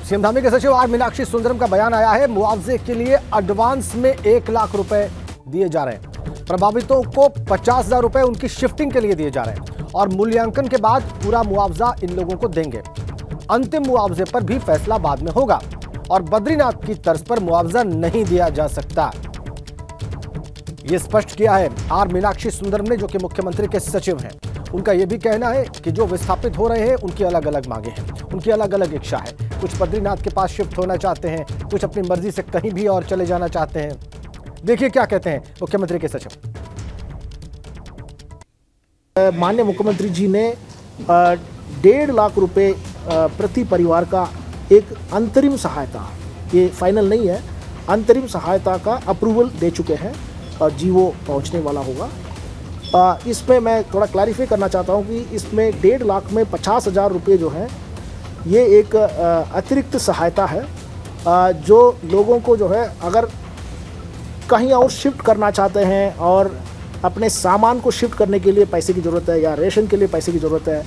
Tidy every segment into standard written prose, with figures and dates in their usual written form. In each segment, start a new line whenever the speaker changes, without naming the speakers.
CM Dhami के सचिव are Meenakshi Sundaram का बयान आया है। मुआवजे के लिए एडवांस में 1 लाख रुपए दिए जा रहे हैं। प्रभावितों को 50,000 रुपए उनकी शिफ्टिंग के लिए दिए जा रहे हैं और मूल्यांकन के बाद पूरा मुआवजा इन लोगों को देंगे। अंतिम मुआवजे पर भी फैसला बाद में होगा और बद्रीनाथ की तर्ज पर मुआवजा नहीं दिया जा सकता, ये स्पष्ट किया है आर मीनाक्षी सुंदरम ने, जो कि मुख्यमंत्री के सचिव हैं। उनका यह भी कहना है कि जो विस्थापित हो रहे हैं उनकी अलग अलग मांगे हैं, उनकी अलग अलग इच्छा है। कुछ बद्रीनाथ के पास शिफ्ट होना चाहते हैं, कुछ अपनी मर्जी से कहीं भी और चले जाना चाहते हैं। देखिए क्या कहते हैं मुख्यमंत्री के सचिव।
माननीय मुख्यमंत्री जी ने 1.5 लाख रुपए प्रति परिवार का एक अंतरिम सहायता, ये फाइनल नहीं है, अंतरिम सहायता का अप्रूवल दे चुके हैं और जीवो पहुंचने वाला होगा। इसमें मैं थोड़ा क्लैरिफाई करना चाहता हूं कि इसमें 1.5 लाख में 50,000 रुपये जो हैं ये एक अतिरिक्त सहायता है, जो लोगों को जो है अगर कहीं और शिफ्ट करना चाहते हैं और अपने सामान को शिफ्ट करने के लिए पैसे की ज़रूरत है या रेशन के लिए पैसे की ज़रूरत है,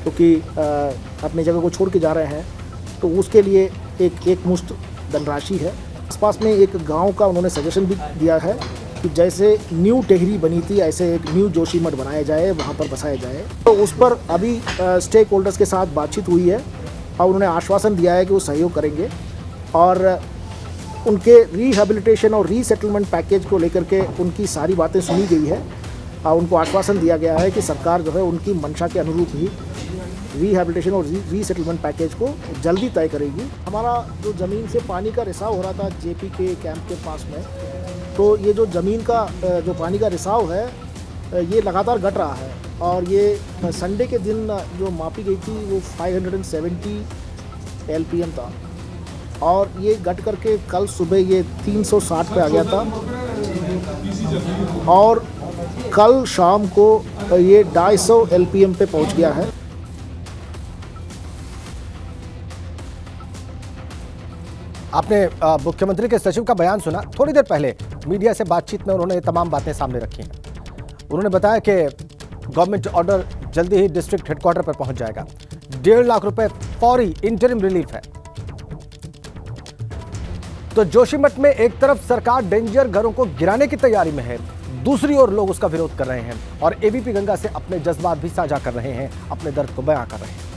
क्योंकि अपनी जगह को छोड़ के जा रहे हैं, तो उसके लिए एक मुश्त धनराशि है। आसपास में एक गांव का उन्होंने सजेशन भी दिया है कि जैसे न्यू टेहरी बनी थी ऐसे एक न्यू जोशीमठ बनाया जाए, वहाँ पर बसाया जाए। तो उस पर अभी स्टेक होल्डर्स के साथ बातचीत हुई है और उन्होंने आश्वासन दिया है कि वो सहयोग करेंगे और उनके रिहेबिलिटेशन और रीसेटलमेंट पैकेज को लेकर के उनकी सारी बातें सुनी गई है और उनको आश्वासन दिया गया है कि सरकार जो है उनकी मंशा के अनुरूप ही रिहेबिलिटेशन और रीसेटलमेंट पैकेज को जल्दी तय करेगी। हमारा जो ज़मीन से पानी का रिसाव हो रहा था जेपी के कैंप के पास में, तो ये जो ज़मीन का जो पानी का रिसाव है ये लगातार घट रहा है और ये संडे के दिन जो मापी गई थी वो 570 LPM था और ये घट करके कल सुबह ये 360 पे आ गया था और कल शाम को ये 250 LPM पे पहुंच गया है।
आपने मुख्यमंत्री के सचिव का बयान सुना। थोड़ी देर पहले मीडिया से बातचीत में उन्होंने ये तमाम बातें सामने रखी हैं। उन्होंने बताया कि गवर्नमेंट ऑर्डर जल्दी ही डिस्ट्रिक्ट हेडक्वार्टर पर पहुंच जाएगा। 1.5 लाख रुपए फौरी इंटरिम रिलीफ है। तो जोशीमठ में एक तरफ सरकार डेंजर घरों को गिराने की तैयारी में है, दूसरी ओर लोग उसका विरोध कर रहे हैं और एबीपी गंगा से अपने जज्बात भी साझा कर रहे हैं, अपने दर्द को बयां कर रहे हैं।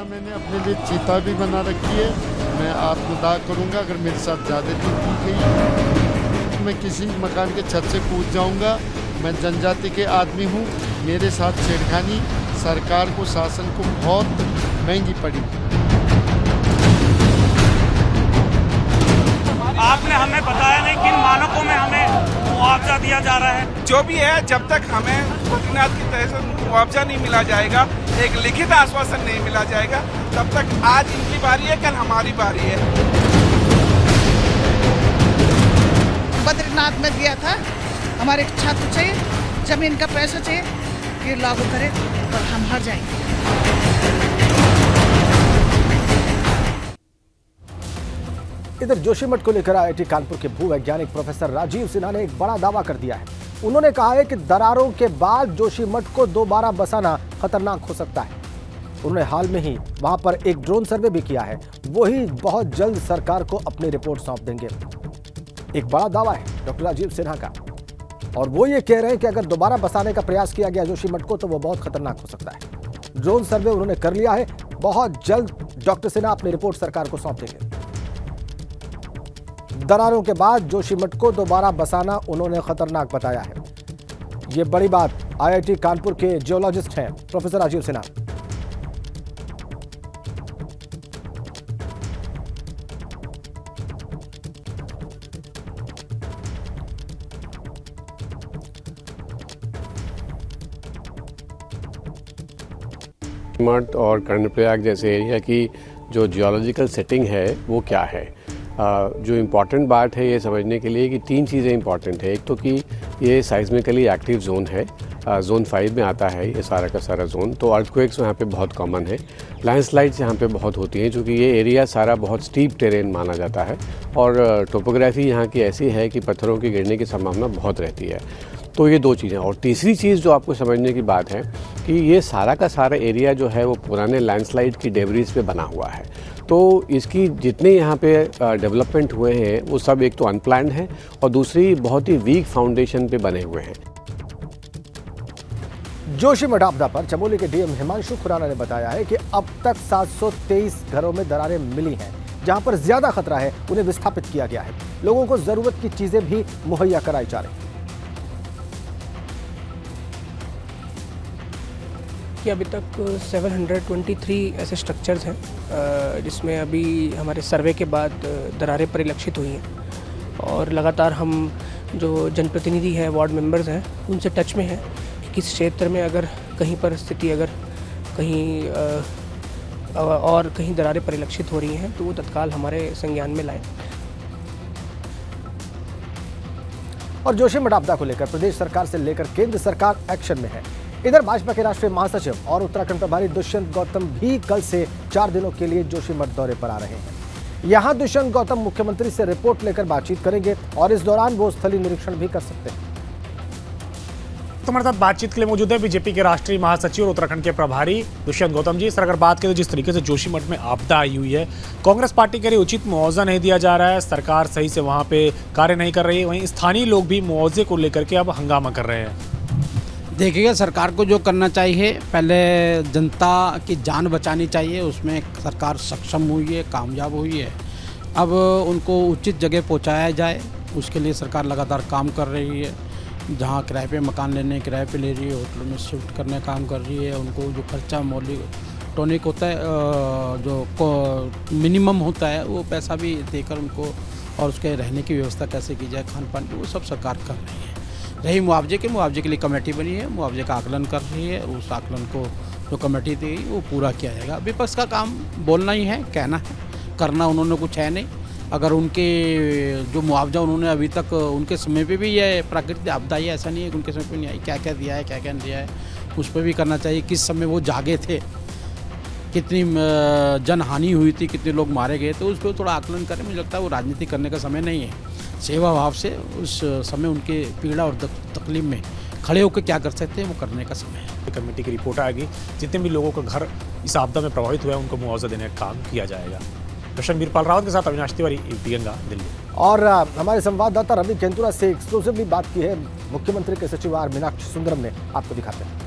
मैंने अपने लिए चीता भी बना रखी है। मैं आत्मदाह करूंगा अगर मेरे साथ ज्यादती की गई। मैं किसी मकान के छत से कूद जाऊंगा। मैं जनजाति के आदमी हूं, मेरे साथ छेड़खानी सरकार को, शासन को बहुत महंगी पड़ी।
आपने हमें बताया नहीं किन मानकों में हमें मुआवजा दिया जा रहा है।
जो भी है, जब तक हमें बद्रीनाथ की तरह से मुआवजा नहीं मिला जाएगा, एक लिखित आश्वासन नहीं मिला जाएगा, तब तक आज इनकी बारी है, कल हमारी बारी है।
बद्रीनाथ में दिया था, हमारे छात्र चाहिए, जमीन का पैसा चाहिए, ये लागू करे और हम हार जाएंगे।
इधर जोशीमठ को लेकर IIT कानपुर के भूवैज्ञानिक प्रोफेसर राजीव सिन्हा ने एक बड़ा दावा कर दिया है। उन्होंने कहा है कि दरारों के बाद जोशीमठ को दोबारा बसाना खतरनाक हो सकता है। उन्होंने हाल में ही वहां पर एक ड्रोन सर्वे भी किया है, वही बहुत जल्द सरकार को अपनी रिपोर्ट सौंप देंगे। एक बड़ा दावा है डॉक्टर राजीव सिन्हा का और वो ये कह रहे हैं कि अगर दोबारा बसाने का प्रयास किया गया जोशीमठ को तो वो बहुत खतरनाक हो सकता है। ड्रोन सर्वे उन्होंने कर लिया है, बहुत जल्द डॉक्टर सिन्हा अपनी रिपोर्ट सरकार को सौंप देंगे। दरारों के बाद जोशीमठ को दोबारा बसाना उन्होंने खतरनाक बताया है। ये बड़ी बात IIT कानपुर के जियोलॉजिस्ट हैं प्रोफेसर राजीव सिन्हा।
मठ और कर्णप्रयाग जैसे एरिया की जो जियोलॉजिकल सेटिंग है वो क्या है। जो इम्पॉर्टेंट बात है ये समझने के लिए कि 3 चीज़ें इम्पॉर्टेंट है। एक तो कि ये साइज्मिकली एक्टिव जोन है, जोन 5 में आता है ये सारा का सारा जोन। तो अर्थक्वेक्स यहाँ पे बहुत कॉमन है, लैंडस्लाइड्स यहाँ पे बहुत होती हैं, क्योंकि ये एरिया सारा बहुत स्टीप टेरेन माना जाता है और टोपोग्राफी यहाँ की ऐसी है कि पत्थरों के गिरने की संभावना बहुत रहती है। तो ये दो चीज़ें। और तीसरी चीज़ जो आपको समझने की बात है कि ये सारा का सारा एरिया जो है वो पुराने लैंडस्लाइड की डेब्रीज पे बना हुआ है। तो इसकी जितने यहाँ पे डेवलपमेंट हुए हैं वो सब एक तो अनप्लान्ड है और दूसरी बहुत ही वीक फाउंडेशन पे बने हुए हैं।
जोशीमठ आपदा पर चमोली के डीएम हिमांशु खुराना ने बताया है कि अब तक 723 घरों में दरारें मिली हैं। जहां पर ज्यादा खतरा है उन्हें विस्थापित किया गया है। लोगों को जरूरत की चीजें भी मुहैया कराई जा रही हैं।
कि अभी तक 723 ऐसे स्ट्रक्चर्स हैं जिसमें अभी हमारे सर्वे के बाद दरारें परिलक्षित हुई हैं और लगातार हम जो जनप्रतिनिधि हैं, वार्ड मेंबर्स हैं, उनसे टच में हैं कि किस क्षेत्र में अगर कहीं पर स्थिति अगर कहीं और कहीं दरारें परिलक्षित हो रही हैं तो वो तत्काल हमारे संज्ञान में लाएं।
और जोशीमठ आपदा को लेकर प्रदेश सरकार से लेकर केंद्र सरकार एक्शन में है। इधर भाजपा के राष्ट्रीय महासचिव और उत्तराखंड प्रभारी दुष्यंत गौतम भी कल से 4 दिनों के लिए जोशीमठ दौरे पर आ रहे हैं। यहां दुष्यंत गौतम मुख्यमंत्री से रिपोर्ट लेकर बातचीत करेंगे और इस दौरान वो स्थलीय निरीक्षण भी कर सकते हैं।
हमारे साथ बातचीत के लिए मौजूद है बीजेपी के राष्ट्रीय महासचिव और उत्तराखंड के प्रभारी दुष्यंत गौतम जी। सर, अगर बात करें तो जिस तरीके से जोशीमठ में आपदा आई हुई है, कांग्रेस पार्टी के लिए उचित मुआवजा नहीं दिया जा रहा है, सरकार सही से वहां पे कार्य नहीं कर रही है, वहीं स्थानीय लोग भी मुआवजे को लेकर के अब हंगामा कर रहे हैं।
देखिएगा, सरकार को जो करना चाहिए, पहले जनता की जान बचानी चाहिए, उसमें सरकार सक्षम हुई है, कामयाब हुई है। अब उनको उचित जगह पहुंचाया जाए, उसके लिए सरकार लगातार काम कर रही है। जहां किराए पे मकान लेने किराए पे ले रही है, होटलों में शिफ्ट करने का काम कर रही है। उनको जो खर्चा मौलिक टॉनिक होता है, जो मिनिमम होता है, वो पैसा भी देकर उनको, और उसके रहने की व्यवस्था कैसे की जाए, खान पान की, वो सब सरकार कर रही है। रही मुआवजे के लिए कमेटी बनी है, मुआवजे का आकलन कर रही है। उस आकलन को जो कमेटी दी वो पूरा किया जाएगा। विपक्ष का काम बोलना ही है, कहना है, करना उन्होंने कुछ है नहीं। अगर उनके जो मुआवजा उन्होंने अभी तक, उनके समय पे भी ये प्राकृतिक आपदा ही, ऐसा नहीं है कि उनके समय पे नहीं आई, क्या क्या दिया है, क्या क्या नहीं दिया है, उस पर भी करना चाहिए। किस समय वो जागे थे, कितनी जनहानि हुई थी, कितने लोग मारे गए, तो उस पर थोड़ा आकलन करें। मुझे लगता है वो राजनीति करने का समय नहीं है। सेवा भाव से उस समय उनके पीड़ा और तकलीफ में खड़े होकर क्या कर सकते हैं, वो करने का समय है।
कमेटी की रिपोर्ट आएगी, जितने भी लोगों का घर इस आपदा में प्रभावित हुआ है उनको मुआवजा देने का काम किया जाएगा। प्रशांत वीरपाल रावत के साथ अविनाश तिवारी, ईटीवी गंगा, दिल्ली।
और हमारे संवाददाता रवि केंतुरा से एक्सक्लूसिवली बात की है मुख्यमंत्री के सचिव आर मीनाक्षी सुंदरम ने। आपको दिखाते हैं।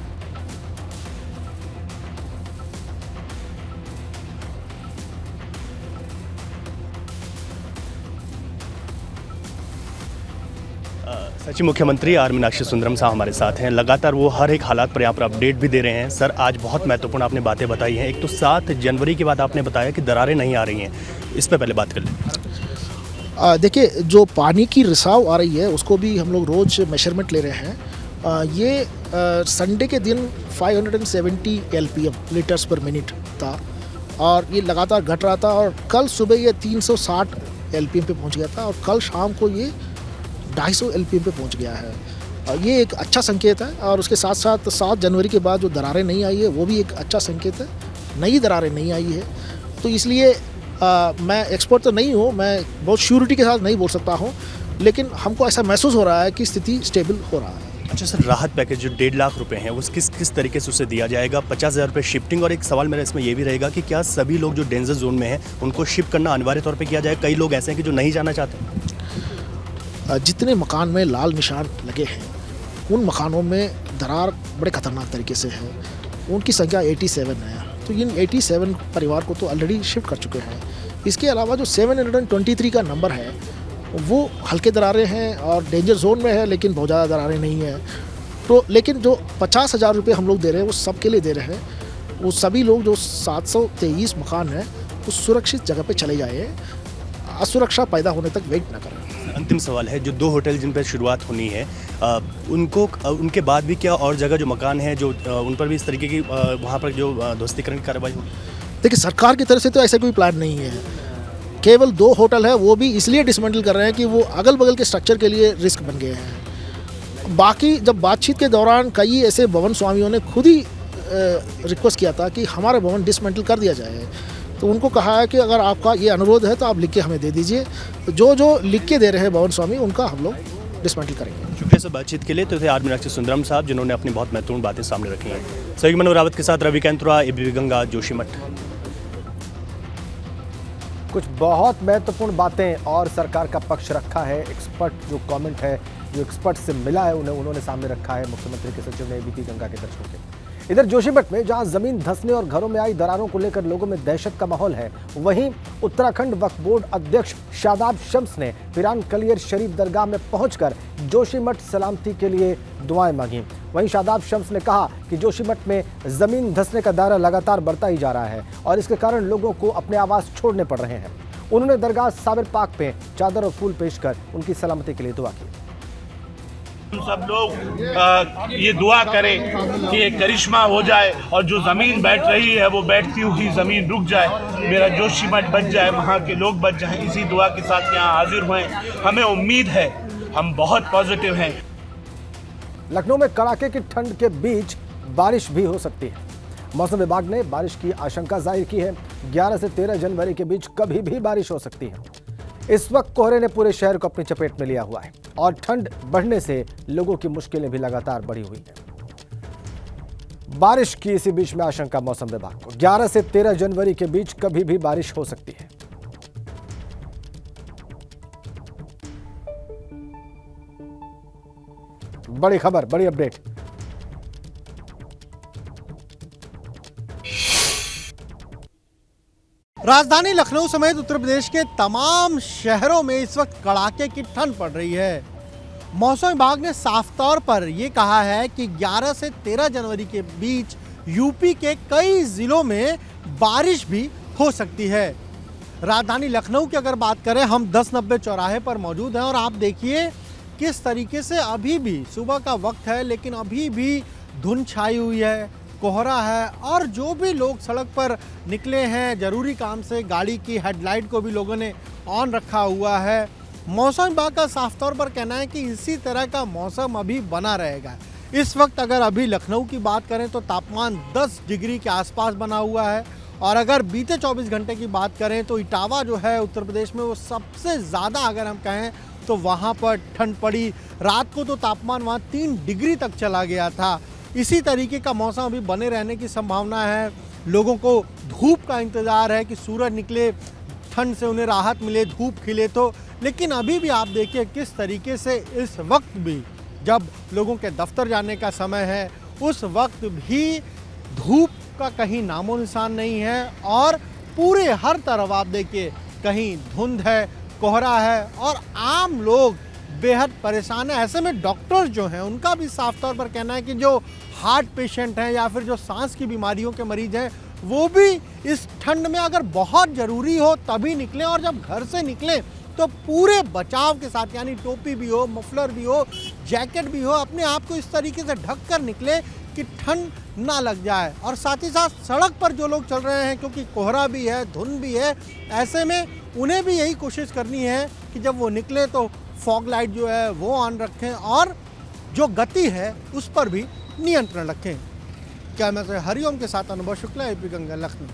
सचिव मुख्यमंत्री आर मीनाक्षी सुंदरम साहब हमारे साथ हैं। लगातार वो हर एक हालात पर यहाँ पर अपडेट भी दे रहे हैं। सर, आज बहुत महत्वपूर्ण आपने बातें बताई हैं। एक तो 7 जनवरी के बाद आपने बताया कि दरारें नहीं आ रही हैं, इस पर पहले बात कर लें।
देखिए, जो पानी की रिसाव आ रही है उसको भी हम लोग रोज़ मेजरमेंट ले रहे हैं। ये संडे के दिन 570 LPM लीटर्स पर मिनट था और ये लगातार घट रहा था, और कल सुबह ये 360 LPM पे पहुँच गया था, और कल शाम को ये 250 LPM पे पहुंच गया है। ये एक अच्छा संकेत है। और उसके साथ साथ 7 जनवरी के बाद जो दरारें नहीं आई है वो भी एक अच्छा संकेत है। नई दरारें नहीं आई है, तो इसलिए मैं एक्सपर्ट तो नहीं हूँ, मैं बहुत श्योरिटी के साथ नहीं बोल सकता हूँ, लेकिन हमको ऐसा महसूस हो रहा है कि स्थिति स्टेबल हो रहा है।
अच्छा सर, राहत पैकेज जो 1.5 लाख रुपए हैं वो किस तरीके से उसे दिया जाएगा? 50,000 रुपये शिफ्टिंग, और एक सवाल मेरा इसमें ये भी रहेगा कि क्या सभी लोग जो डेंजर जोन में हैं उनको शिफ्ट करना अनिवार्य तौर पर किया जाए? कई लोग ऐसे हैं कि जो नहीं जाना चाहते।
जितने मकान में लाल निशान लगे हैं उन मकानों में दरार बड़े खतरनाक तरीके से है। उनकी संख्या 87 है, तो इन 87 परिवार को तो ऑलरेडी शिफ्ट कर चुके हैं। इसके अलावा जो 723 का नंबर है वो हल्के दरारें हैं और डेंजर जोन में है, लेकिन बहुत ज़्यादा दरारें नहीं हैं। तो लेकिन जो 50,000 रुपये हम लोग दे रहे हैं वो सबके लिए दे रहे हैं। वो सभी लोग जो 723 मकान हैं उस सुरक्षित जगह पे चले जाए, असुरक्षा पैदा होने तक वेट ना करें।
अंतिम सवाल है, जो 2 होटल जिन पर शुरुआत होनी है उनके बाद भी क्या और जगह जो मकान है जो उन पर भी इस तरीके की वहाँ पर जो ध्वस्तीकरण की कार्रवाई होगी?
देखिए, सरकार की तरफ से तो ऐसा कोई प्लान नहीं है। केवल 2 होटल है, वो भी इसलिए डिसमेंटल कर रहे हैं कि वो अगल बगल के स्ट्रक्चर के लिए रिस्क बन गए हैं। बाकी जब बातचीत के दौरान कई ऐसे भवन स्वामियों ने खुद ही रिक्वेस्ट किया था कि हमारा भवन डिसमेंटल कर दिया जाए, तो उनको कहा है कि अगर आपका ये अनुरोध है तो आप लिख के हमें दे दीजिए। तो जो लिख के दे रहे हैं भवन स्वामी, उनका हम लोग डिसमेंटल करेंगे।
शुक्रिया सर बातचीत के लिए। तो थे आर मीनाक्षी सुंदरम साहब, जिन्होंने अपनी बहुत महत्वपूर्ण बातें सामने रखी हैं। सही मनोहर रावत के साथ रवि कैंतुरा, एबीपी गंगा, जोशीमठ।
कुछ बहुत महत्वपूर्ण बातें और सरकार का पक्ष रखा है। एक्सपर्ट जो कमेंट है, जो एक्सपर्ट से मिला है उन्होंने सामने रखा है मुख्यमंत्री के सचिव ने एबीपी गंगा के दर्शकों के। इधर जोशीमठ में जहां जमीन धंसने और घरों में आई दरारों को लेकर लोगों में दहशत का माहौल है, वहीं उत्तराखंड वक्फ बोर्ड अध्यक्ष शादाब शम्स ने पिरान कलियर शरीफ दरगाह में पहुंचकर जोशीमठ सलामती के लिए दुआएं मांगी। वहीं शादाब शम्स ने कहा कि जोशीमठ में जमीन धंसने का दायरा लगातार बढ़ता ही जा रहा है और इसके कारण लोगों को अपने आवास छोड़ने पड़ रहे हैं। उन्होंने दरगाह साबिर पाक पे चादर और फूल पेश कर उनकी सलामती के लिए दुआ की।
सब लोग ये दुआ करें कि एक करिश्मा हो जाए और जो ज़मीन बैठ रही है वो बैठती हुई ज़मीन रुक जाए, मेरा जोशीमठ बच जाए, वहाँ के लोग बच जाएं। इसी दुआ के साथ यहाँ हाजिर हुए। हमें उम्मीद है, हम बहुत पॉजिटिव हैं।
लखनऊ में कड़ाके की ठंड के बीच बारिश भी हो सकती है। मौसम विभाग ने बारिश की आशंका जाहिर की है। 11 से 13 जनवरी के बीच कभी भी बारिश हो सकती है। इस वक्त कोहरे ने पूरे शहर को अपनी चपेट में लिया हुआ है और ठंड बढ़ने से लोगों की मुश्किलें भी लगातार बढ़ी हुई हैं। बारिश की इसी बीच में आशंका मौसम विभाग को 11 से 13 जनवरी के बीच कभी भी बारिश हो सकती है। बड़ी खबर, बड़ी अपडेट।
राजधानी लखनऊ समेत उत्तर प्रदेश के तमाम शहरों में इस वक्त कड़ाके की ठंड पड़ रही है। मौसम विभाग ने साफ तौर पर यह कहा है कि 11 से 13 जनवरी के बीच यूपी के कई जिलों में बारिश भी हो सकती है। राजधानी लखनऊ की अगर बात करें, हम 1090 चौराहे पर मौजूद हैं और आप देखिए किस तरीके से अभी भी सुबह का वक्त है लेकिन अभी भी धुंध छाई हुई है, कोहरा है और जो भी लोग सड़क पर निकले हैं ज़रूरी काम से, गाड़ी की हेडलाइट को भी लोगों ने ऑन रखा हुआ है। मौसम विभाग का साफ तौर पर कहना है कि इसी तरह का मौसम अभी बना रहेगा। इस वक्त अगर अभी लखनऊ की बात करें तो तापमान 10 डिग्री के आसपास बना हुआ है और अगर बीते 24 घंटे की बात करें तो इटावा जो है उत्तर प्रदेश में वो सबसे ज़्यादा अगर हम कहें तो वहाँ पर ठंड पड़ी। रात को तो तापमान वहाँ 3 डिग्री तक चला गया था। इसी तरीके का मौसम अभी बने रहने की संभावना है। लोगों को धूप का इंतज़ार है कि सूरज निकले, ठंड से उन्हें राहत मिले, धूप खिले तो। लेकिन अभी भी आप देखिए किस तरीके से इस वक्त भी जब लोगों के दफ्तर जाने का समय है उस वक्त भी धूप का कहीं नामो निशान नहीं है और पूरे हर तरफ आप देखिए कहीं धुंध है, कोहरा है और आम लोग बेहद परेशान है। ऐसे में डॉक्टर्स जो हैं उनका भी साफ तौर पर कहना है कि जो हार्ट पेशेंट हैं या फिर जो सांस की बीमारियों के मरीज हैं वो भी इस ठंड में अगर बहुत ज़रूरी हो तभी निकलें और जब घर से निकलें तो पूरे बचाव के साथ, यानी टोपी भी हो, मफलर भी हो, जैकेट भी हो, अपने आप को इस तरीके से ढक कर निकले कि ठंड ना लग जाए। और साथ ही साथ सड़क पर जो लोग चल रहे हैं क्योंकि कोहरा भी है, धुंध भी है, ऐसे में उन्हें भी यही कोशिश करनी है कि जब वो निकले तो फॉग लाइट जो है वो ऑन रखें और जो गति है उस पर भी नियंत्रण रखें। कैमरा से हरिओम के साथ अनुभव शुक्ला, एबीपी गंगा, लखनऊ।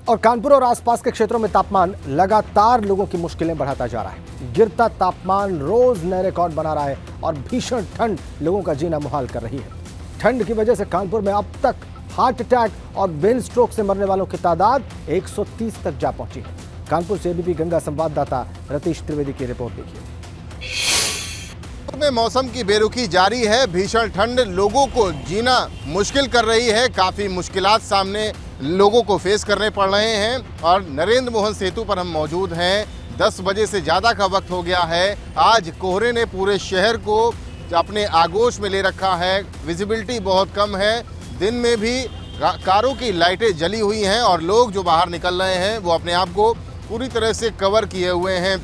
और कानपुर और आसपास के क्षेत्रों में तापमान लगातार लोगों की मुश्किलें बढ़ाता जा रहा है। गिरता तापमान रोज नए रिकॉर्ड बना रहा है और भीषण ठंड लोगों का जीना मुहाल कर रही है। ठंड की वजह से कानपुर में अब तक हार्ट अटैक और ब्रेन स्ट्रोक से मरने वालों की तादाद 130 तक जा पहुंची है। कानपुर से एबीपी गंगा संवाददाता रतीश त्रिवेदी की रिपोर्ट देखिए।
में मौसम की बेरुखी जारी है। भीषण ठंड लोगों को जीना मुश्किल कर रही है। काफ़ी मुश्किलात सामने लोगों को फेस करने पड़ रहे हैं और नरेंद्र मोहन सेतु पर हम मौजूद हैं। 10 बजे से ज़्यादा का वक्त हो गया है। आज कोहरे ने पूरे शहर को अपने आगोश में ले रखा है। विजिबिलिटी बहुत कम है। दिन में भी कारों की लाइटें जली हुई हैं और लोग जो बाहर निकल रहे हैं वो अपने आप को पूरी तरह से कवर किए हुए हैं।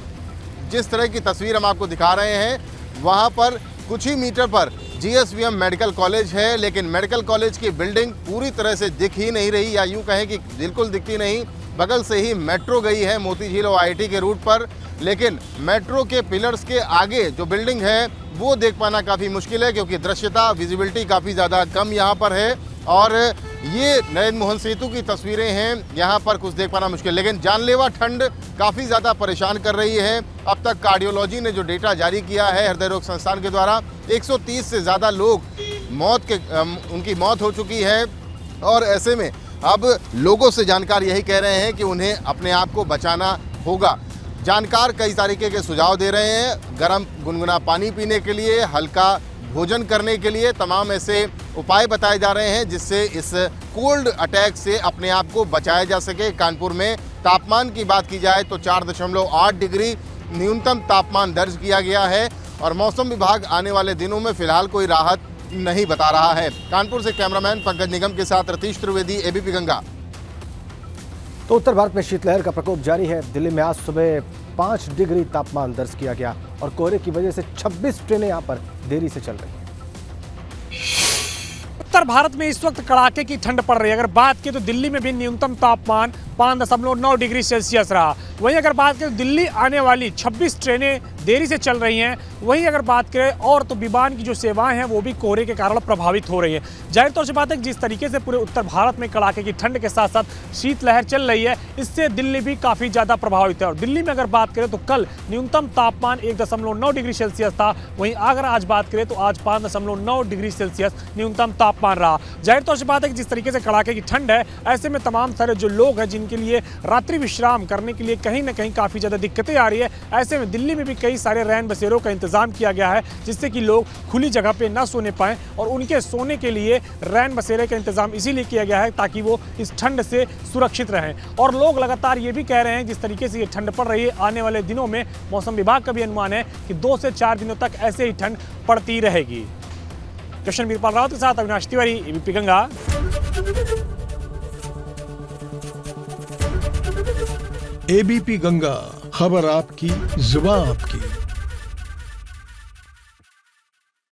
जिस तरह की तस्वीर हम आपको दिखा रहे हैं वहाँ पर कुछ ही मीटर पर जीएसवीएम मेडिकल कॉलेज है, लेकिन मेडिकल कॉलेज की बिल्डिंग पूरी तरह से दिख ही नहीं रही, या यूँ कहें कि बिल्कुल दिखती नहीं। बगल से ही मेट्रो गई है मोती झील और आईआईटी के रूट पर, लेकिन मेट्रो के पिलर्स के आगे जो बिल्डिंग है वो देख पाना काफ़ी मुश्किल है क्योंकि दृश्यता, विजिबिलिटी काफ़ी ज़्यादा कम यहाँ पर है। और ये नरेंद्र मोहन सेतु की तस्वीरें हैं। यहाँ पर कुछ देख पाना मुश्किल, लेकिन जानलेवा ठंड काफ़ी ज़्यादा परेशान कर रही है। अब तक कार्डियोलॉजी ने जो डेटा जारी किया है हृदय रोग संस्थान के द्वारा, 130 से ज़्यादा लोग उनकी मौत हो चुकी है। और ऐसे में अब लोगों से जानकार यही कह रहे हैं कि उन्हें अपने आप को बचाना होगा। जानकार कई तरीके के सुझाव दे रहे हैं, गर्म गुनगुना पानी पीने के लिए, हल्का भोजन करने के लिए, तमाम ऐसे उपाय बताए जा रहे हैं जिससे इस कोल्ड अटैक से अपने आप को बचाया जा सके। कानपुर में तापमान की बात की जाए तो 4.8 डिग्री न्यूनतम तापमान दर्ज किया गया है और मौसम विभाग आने वाले दिनों में फिलहाल कोई राहत नहीं बता रहा है। कानपुर से कैमरामैन पंकज निगम के साथ रतीश त्रिवेदी, एबीपी गंगा।
तो उत्तर भारत में शीतलहर का प्रकोप जारी है। दिल्ली में आज सुबह 5 डिग्री तापमान दर्ज किया गया और कोहरे की वजह से 26 ट्रेनें यहां पर देरी से चल रही हैं।
उत्तर भारत में इस वक्त कड़ाके की ठंड पड़ रही है। अगर बात की तो दिल्ली में भी न्यूनतम तापमान 5.9 डिग्री सेल्सियस रहा। वहीं अगर बात करें दिल्ली आने वाली 26 ट्रेनें देरी से चल रही हैं। वहीं अगर बात करें और तो विमान की जो सेवाएं हैं वो भी कोहरे के कारण प्रभावित हो रही हैं। जाहिर तौर से बात है कि जिस तरीके से पूरे उत्तर भारत में कड़ाके की ठंड के साथ साथ शीतलहर चल रही है, इससे दिल्ली भी काफ़ी ज़्यादा प्रभावित है। और दिल्ली में अगर बात करें तो कल न्यूनतम तापमान 1.9 डिग्री सेल्सियस था। वहीं अगर आज बात करें तो आज 5.9 डिग्री सेल्सियस न्यूनतम तापमान रहा। जाहिर तौर से बात है कि जिस तरीके से कड़ाके की ठंड है, ऐसे में तमाम सारे जो लोग हैं जिनके लिए रात्रि विश्राम करने के लिए कहीं ना कहीं काफ़ी ज़्यादा दिक्कतें आ रही है, ऐसे में दिल्ली में भी कई सारे रैन बसेरों का इंतजाम किया गया है जिससे कि लोग खुली जगह पे ना सोने पाएं। और उनके सोने के लिए रैन बसेरे का इंतजाम इसीलिए किया गया है ताकि वो इस ठंड से सुरक्षित रहें। और लोग लगातार ये भी कह रहे हैं जिस तरीके से ये ठंड पड़ रही है, आने वाले दिनों में मौसम विभाग का भी अनुमान है कि 2 से 4 दिनों तक ऐसे ही ठंड पड़ती रहेगी। कृष्ण वीरपाल रावत के साथ अविनाश तिवारी, एबीपी गंगा।
एबीपी गंगा, खबर आपकी, जुबान आपकी।